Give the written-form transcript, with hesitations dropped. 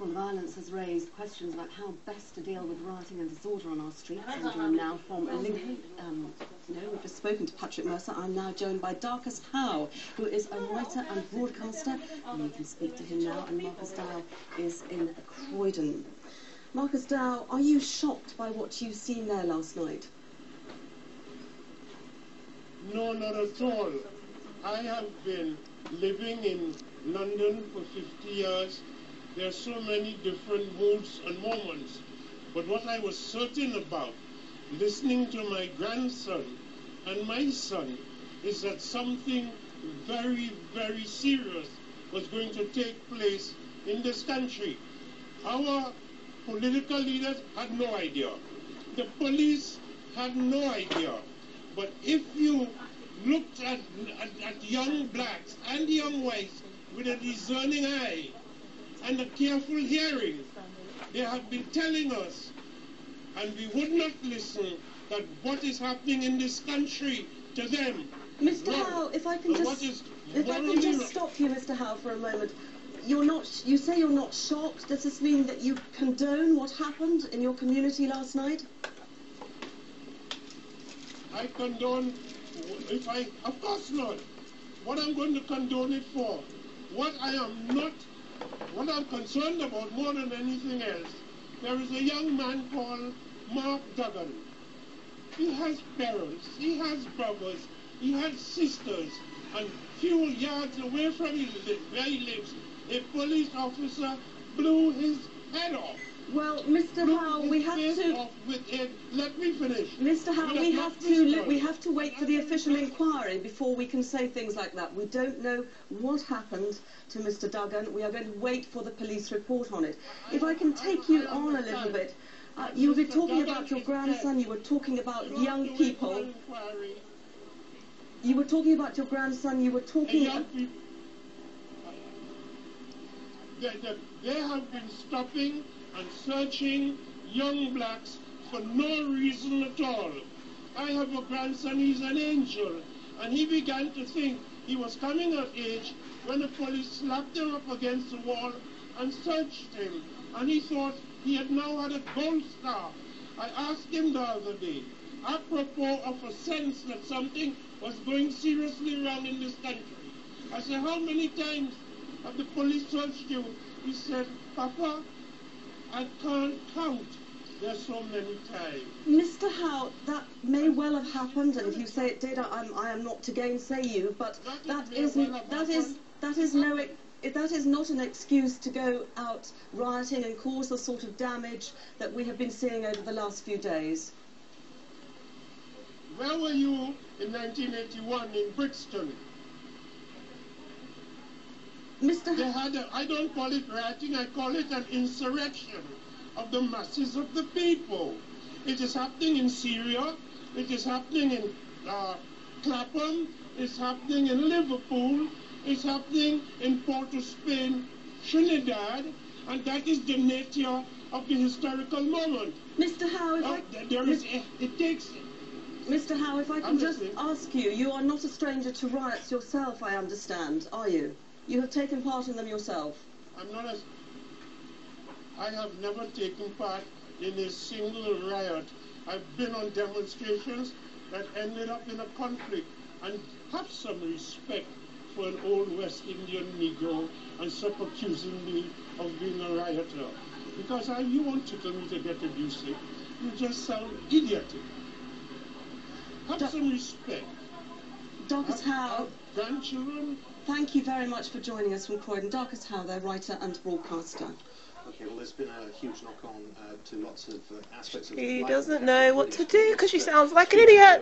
Well, the violence has raised questions about how best to deal with rioting and disorder on our streets. And I'm now from Lincoln. We've just spoken to Patrick Mercer. I'm now joined by Darcus Howe, who is a writer and broadcaster. And we can speak to him now. And Marcus Dow is in Croydon. Marcus Dow, are you shocked by what you've seen there last night? No, not at all. I have been living in London for 50 years. There are so many different moods and moments. But what I was certain about, listening to my grandson and my son, is that something very, very serious was going to take place in this country. Our political leaders had no idea. The police had no idea. But if you looked at young blacks and young whites with a discerning eye and a careful hearing, they have been telling us, and we would not listen, that what is happening in this country to them. Mr. Howe, if I can just stop you, Mr. Howe, for a moment. You say you're not shocked. Does this mean that you condone what happened in your community last night? I condone, of course not. What I'm going to condone it for, what I'm concerned about more than anything else, there is a young man called Mark Duggan. He has parents, he has brothers, he has sisters, and few yards away from where he lives, a police officer blew his head off. Well, Mr. Howe, we have to. Let me finish. Mr. Howe, we have to wait for the official inquiry before we can say things like that. We don't know what happened to Mr. Duggan. We are going to wait for the police report on it. If I can take you on a little bit, you were talking about your grandson. You were talking about young people. You were talking about your grandson. You were talking. They have been stopping and searching young blacks for no reason at all. I have a grandson, he's an angel, and he began to think he was coming of age when the police slapped him up against the wall and searched him, and he thought he had now had a gold star. I asked him the other day, apropos of a sense that something was going seriously wrong in this country. I said, how many times have the police searched you? He said, Papa, I can't count. There's so many times. Mr. Howe, that may well have happened, and if you say it did, I am not to gainsay you. But that is not an excuse to go out rioting and cause the sort of damage that we have been seeing over the last few days. Where were you in 1981 in Brixton? Mr. I don't call it rioting, I call it an insurrection of the masses of the people. It is happening in Syria, it is happening in Clapham, it's happening in Liverpool, it's happening in Port of Spain, Trinidad, and that is the nature of the historical moment. Mr. Howe, Mr. Howe, if I can just ask you, you are not a stranger to riots yourself, I understand, are you? You have taken part in them yourself. I have never taken part in a single riot. I've been on demonstrations that ended up in a conflict, and have some respect for an old West Indian Negro and stop accusing me of being a rioter. Because you won't tickle me to get abusive. You just sound idiotic. Have some respect. Darcus Howe. Grandchildren. Thank you very much for joining us from Croydon. Darcus Howe, their writer and broadcaster. Okay, well, there's been a huge knock-on to lots of aspects of life. He doesn't know what to do because she sounds like an idiot.